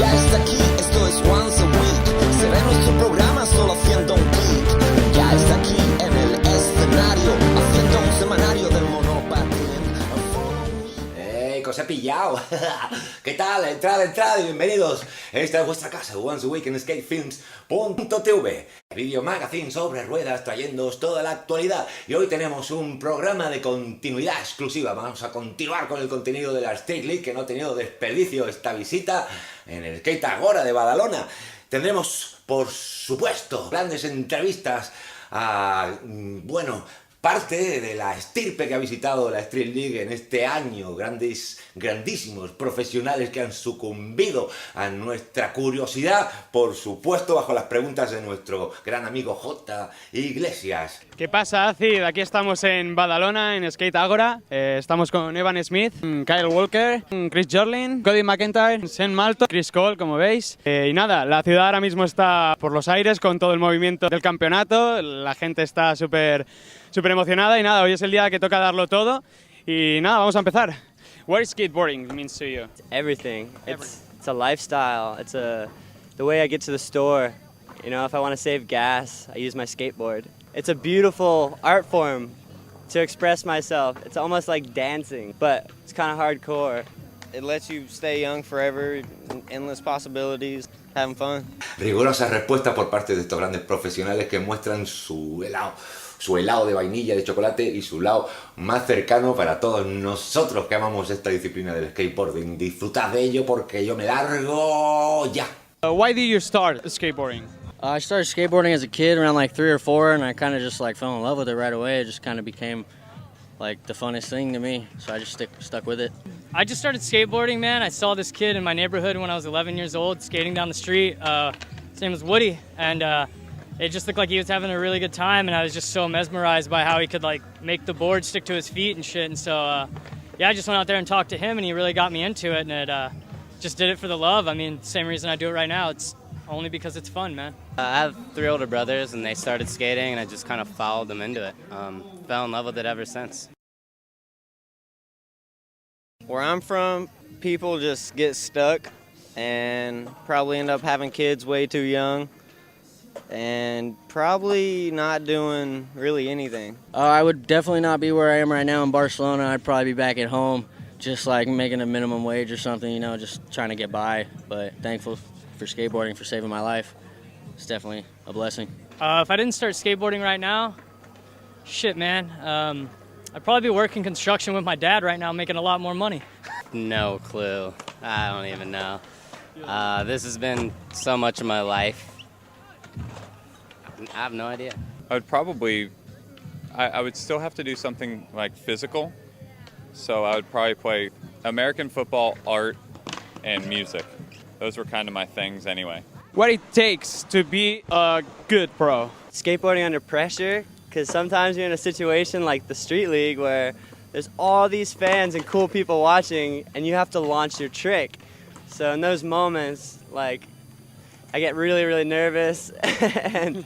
Ya está aquí, esto es Once a Week. Será nuestro programa solo haciendo un clic. Ya está aquí en el escenario, haciendo un semanario del monopatín. ¡Ey, que os he pillado! ¿Qué tal? Entrad y bienvenidos. Esta es vuestra casa, Once a Week en SKATEfilms.tv. Video magazine sobre ruedas trayéndoos toda la actualidad. Y hoy tenemos un programa de continuidad exclusiva. Vamos a continuar con el contenido de la Street League, que no ha tenido desperdicio esta visita en el Skate Agora de Badalona. Tendremos, por supuesto, grandes entrevistas a, parte de la estirpe que ha visitado la Street League en este año, grandísimos profesionales que han sucumbido a nuestra curiosidad, por supuesto bajo las preguntas de nuestro gran amigo J. Iglesias. ¿Qué pasa, Cid? Aquí estamos en Badalona, en Skate Agora. Estamos con Evan Smith, Kyle Walker, Chris Jorlin, Cody McIntyre, Sean Malto, Chris Cole, como veis. Y nada, la ciudad ahora mismo está por los aires con todo el movimiento del campeonato. La gente está súper emocionada y nada, hoy es el día que toca darlo todo. Y nada, vamos a empezar. What is skateboarding means to you? It's everything. It's a lifestyle. It's the way I get to the store. You know, if I want to save gas, I use my skateboard. It's a beautiful art form to express myself. It's almost like dancing, but it's kind of hardcore. It lets you stay young forever, endless possibilities, having fun. Rigurosa respuesta por parte de estos grandes profesionales que muestran su helado de vainilla, de chocolate y su lado más cercano para todos nosotros que amamos esta disciplina del skateboarding. Disfrutad de ello porque yo me largo ya. Why did you start skateboarding? I started skateboarding as a kid around like 3 or 4, and I kind of just like fell in love with it right away. It just kind of became like the funnest thing to me, so I just stuck with it. I just started skateboarding, man. I saw this kid in my neighborhood when I was 11 years old skating down the street. His name was Woody, and it just looked like he was having a really good time, and I was just so mesmerized by how he could like make the board stick to his feet and shit. And so yeah, I just went out there and talked to him, and he really got me into it, and it just did it for the love. I mean, same reason I do it right now. It's only because it's fun, man. I have 3 older brothers, and they started skating, and I just kind of followed them into it. Fell in love with it ever since. Where I'm from, people just get stuck and probably end up having kids way too young and probably not doing really anything. I would definitely not be where I am right now in Barcelona. I'd probably be back at home, just like making a minimum wage or something, you know, just trying to get by. But thankful for skateboarding for saving my life. It's definitely a blessing. If I didn't start skateboarding right now, shit, man. I'd probably be working construction with my dad right now, making a lot more money. No clue. I don't even know. This has been so much of my life. I have no idea. I would still have to do something like physical. So I would probably play American football, art, and music. Those were kind of my things anyway. What it takes to be a good pro? Skateboarding under pressure, because sometimes you're in a situation like the Street League where there's all these fans and cool people watching and you have to launch your trick. So in those moments, like, I get really, really nervous. And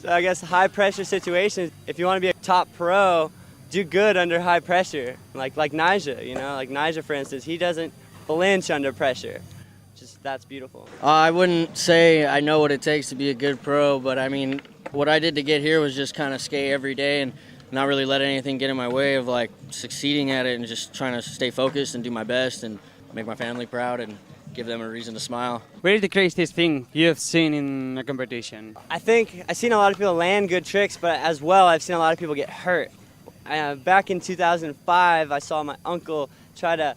so I guess high pressure situations, if you want to be a top pro, do good under high pressure. Like Nyjah, you know, like Nyjah, for instance, he doesn't flinch under pressure. That's beautiful. I wouldn't say I know what it takes to be a good pro, but I mean, what I did to get here was just kind of skate every day and not really let anything get in my way of like succeeding at it and just trying to stay focused and do my best and make my family proud and give them a reason to smile. What is the craziest thing you've seen in a competition? I think I've seen a lot of people land good tricks, but as well, I've seen a lot of people get hurt. Back in 2005, I saw my uncle try to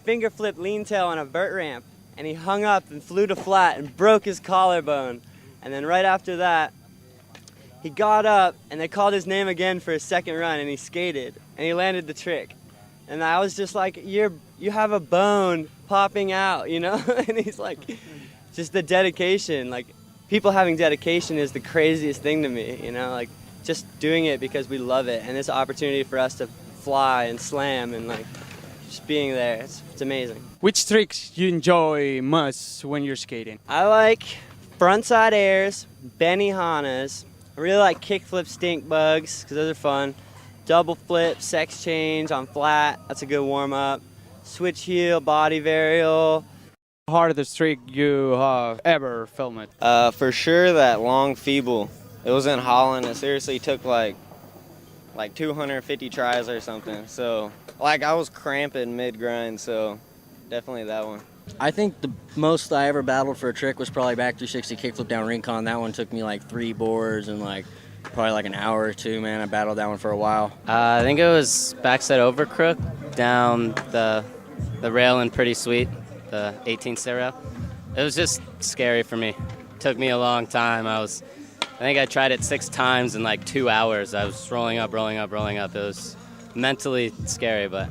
finger flip lean tail on a vert ramp, and he hung up and flew to flat and broke his collarbone. And then right after that, he got up and they called his name again for his second run and he skated and he landed the trick. And I was just like, you have a bone popping out, you know? And he's like, just the dedication, like people having dedication is the craziest thing to me, you know? Like just doing it because we love it. And it's an opportunity for us to fly and slam and like just being there, it's amazing. Which tricks you enjoy most when you're skating? I like frontside airs, Benihanas. I really like kickflip stink bugs because those are fun. Double flip, sex change on flat, that's a good warm up. Switch heel, body varial. Hardest trick you have ever filmed? For sure, that long feeble. It was in Holland. It seriously took like 250 tries or something. So, like, I was cramping mid-grind, so definitely that one. I think the most I ever battled for a trick was probably back 360 kickflip down Rincon. That one took me like 3 boards and like probably like an hour or 2, man. I battled that one for a while. I think it was backside over crook down the rail in Pretty Sweet, the 18th rail. It was just scary for me. Took me a long time. I think I tried it 6 times in like 2 hours. I was rolling up. It was mentally scary, but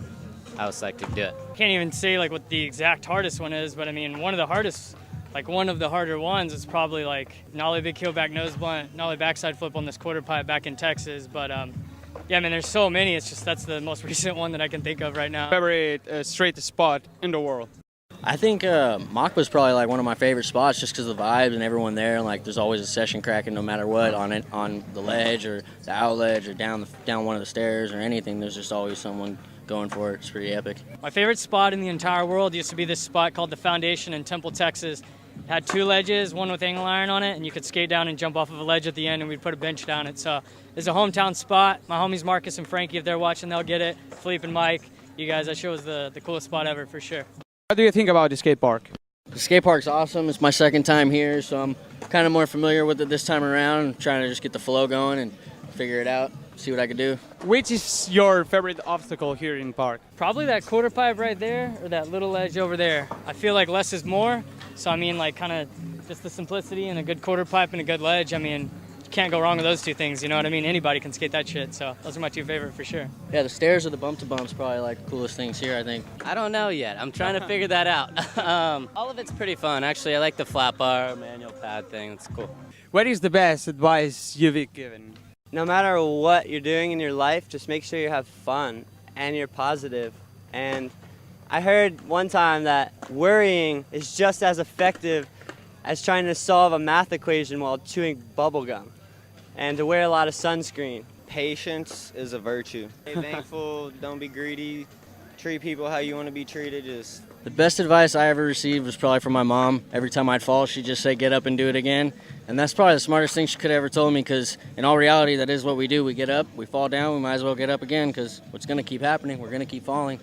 I was psyched to do it. Can't even say like what the exact hardest one is, but I mean one of the harder ones is probably like nollie big heel back nose blunt, nollie backside flip on this quarter pipe back in Texas. But yeah, I mean there's so many. It's just that's the most recent one that I can think of right now. Favorite straight spot in the world? I think Mach was probably like one of my favorite spots just because of the vibes and everyone there. And like there's always a session cracking no matter what on the ledge or the out ledge or down one of the stairs or anything. There's just always someone going for it. It's pretty epic. My favorite spot in the entire world used to be this spot called the Foundation in Temple, Texas. It had 2 ledges, one with angle iron on it, and you could skate down and jump off of a ledge at the end, and we'd put a bench down it. So it's a hometown spot. My homies Marcus and Frankie, if they're watching, they'll get it. Philippe and Mike, you guys, that show was the coolest spot ever for sure. What do you think about the skate park? The skate park's awesome. It's my second time here, so I'm kind of more familiar with it this time around. I'm trying to just get the flow going and figure it out, see what I can do. Which is your favorite obstacle here in park? Probably that quarter pipe right there or that little ledge over there. I feel like less is more. So I mean like kind of just the simplicity and a good quarter pipe and a good ledge. I mean, you can't go wrong with those 2 things, you know what I mean? Anybody can skate that shit, so those are my 2 favorite for sure. Yeah, the stairs or the bump to bumps probably like the coolest things here, I think. I don't know yet. I'm trying to figure that out. All of it's pretty fun. Actually, I like the flat bar, manual pad thing. It's cool. What is the best advice you've given? No matter what you're doing in your life, just make sure you have fun and you're positive. And I heard one time that worrying is just as effective as trying to solve a math equation while chewing bubble gum, and to wear a lot of sunscreen. Patience is a virtue. Stay thankful, don't be greedy, treat people how you want to be treated. The best advice I ever received was probably from my mom. Every time I'd fall, she'd just say, get up and do it again. And that's probably the smartest thing she could have ever told me, because in all reality, that is what we do. We get up, we fall down, we might as well get up again, because what's going to keep happening? We're going to keep falling.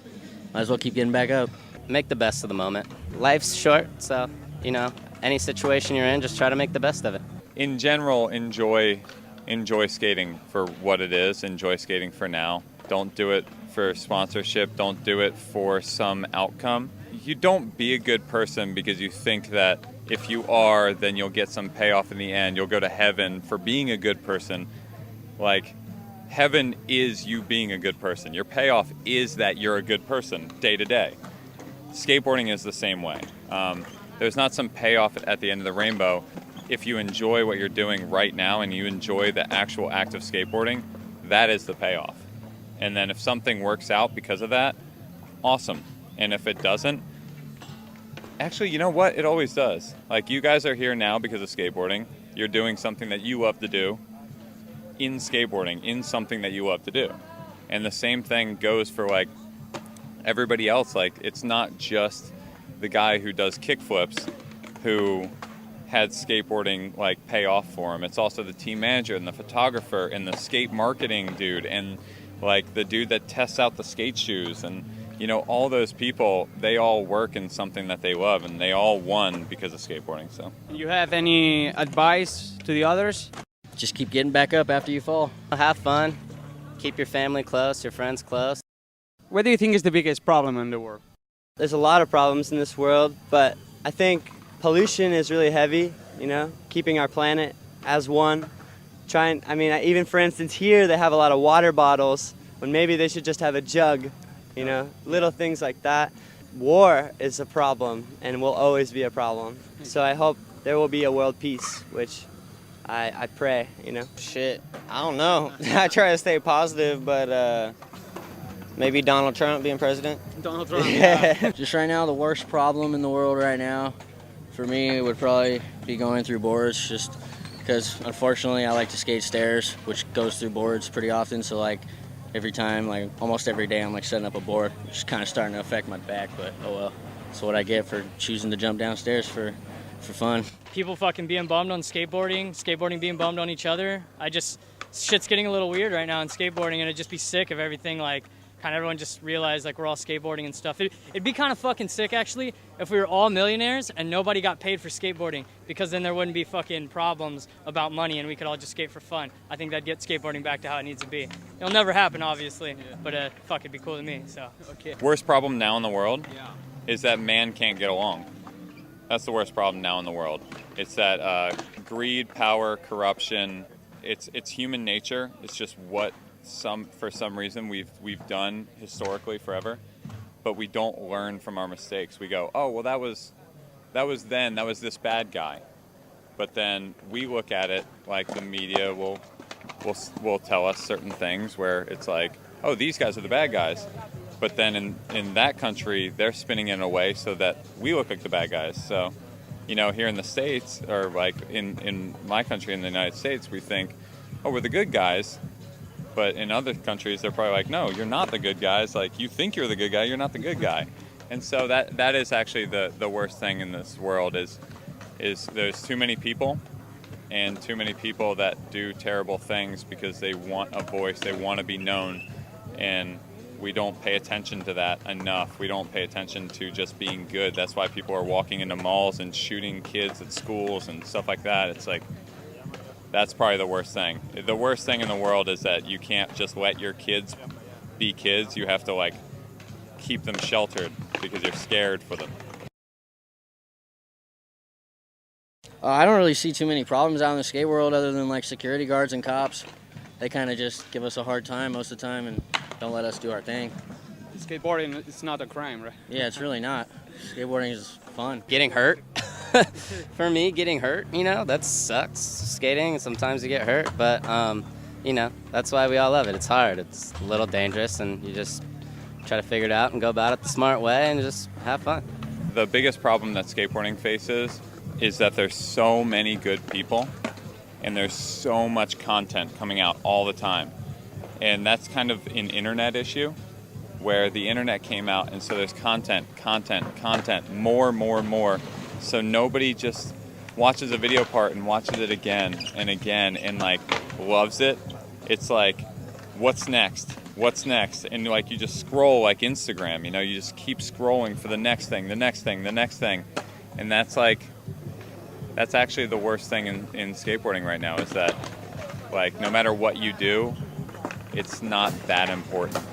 Might as well keep getting back up. Make the best of the moment. Life's short, so, you know, any situation you're in, just try to make the best of it. In general, enjoy skating for what it is. Enjoy skating for now. Don't do it for sponsorship. Don't do it for some outcome. You don't be a good person because you think that if you are, then you'll get some payoff in the end. You'll go to heaven for being a good person. Like, heaven is you being a good person. Your payoff is that you're a good person day to day. Skateboarding is the same way. There's not some payoff at the end of the rainbow. If you enjoy what you're doing right now and you enjoy the actual act of skateboarding, that is the payoff. And then if something works out because of that, awesome. And if it doesn't, actually, you know what? It always does. Like, you guys are here now because of skateboarding. You're doing something that you love to do in skateboarding, in something that you love to do. And the same thing goes for, like, everybody else. Like, it's not just the guy who does kickflips who had skateboarding like pay off for him. It's also the team manager and the photographer and the skate marketing dude and like the dude that tests out the skate shoes, and you know, all those people, they all work in something that they love, and they all won because of skateboarding. So You have any advice to the others? Just keep getting back up after you fall. Have fun. Keep your family close, your friends close. What do you think is the biggest problem in the world? There's a lot of problems in this world, but I think pollution is really heavy, you know, keeping our planet as one. Even for instance here they have a lot of water bottles when maybe they should just have a jug, you know, little things like that. War is a problem and will always be a problem. So I hope there will be a world peace, which I pray, you know. Shit, I don't know. I try to stay positive, but maybe Donald Trump being president. Donald Trump. Yeah. Just right now, the worst problem in the world right now, for me, would probably be going through boards, just because, unfortunately, I like to skate stairs, which goes through boards pretty often, so, like, every time, like, almost every day, I'm, like, setting up a board, which is kind of starting to affect my back, but oh well. That's what I get for choosing to jump downstairs for fun. People fucking being bummed on skateboarding being bummed on each other. Shit's getting a little weird right now in skateboarding, and it'd just be sick if everything, like, kind of everyone just realized, like, we're all skateboarding and stuff. It'd be kind of fucking sick, actually, if we were all millionaires and nobody got paid for skateboarding, because then there wouldn't be fucking problems about money and we could all just skate for fun. I think that'd get skateboarding back to how it needs to be. It'll never happen, obviously, but fuck, it'd be cool to me, so. Okay. Worst problem now in the world is that man can't get along. That's the worst problem now in the world. It's that greed, power, corruption. It's human nature. It's just what for some reason we've done historically forever, but we don't learn from our mistakes. We go, oh well, that was this bad guy, but then we look at it like the media will tell us certain things where it's like, oh, these guys are the bad guys, but then in that country they're spinning it in a way so that we look like the bad guys. So, you know, here in the States, or like in my country in the United States, we think, oh, we're the good guys. But in other countries, they're probably like, no, you're not the good guys. Like, you think you're the good guy, you're not the good guy. And so that is actually the worst thing in this world is there's too many people, and too many people that do terrible things because they want a voice, they want to be known, and we don't pay attention to that enough. We don't pay attention to just being good. That's why people are walking into malls and shooting kids at schools and stuff like that. It's like, that's probably the worst thing. The worst thing in the world is that you can't just let your kids be kids. You have to, like, keep them sheltered because you're scared for them. I don't really see too many problems out in the skate world other than, like, security guards and cops. They kind of just give us a hard time most of the time and don't let us do our thing. Skateboarding, it's not a crime, right? Yeah, it's really not. Skateboarding is fun. Getting hurt. For me, getting hurt, you know, that sucks. Skating, sometimes you get hurt, but, you know, that's why we all love it. It's hard. It's a little dangerous, and you just try to figure it out and go about it the smart way and just have fun. The biggest problem that skateboarding faces is that there's so many good people, and there's so much content coming out all the time. And that's kind of an internet issue, where the internet came out, and so there's content, more. So nobody just watches a video part and watches it again and again and, like, loves it. It's like, what's next? And, like, you just scroll like Instagram, you know, you just keep scrolling for the next thing. And that's actually the worst thing in skateboarding right now, is that, like, no matter what you do, it's not that important.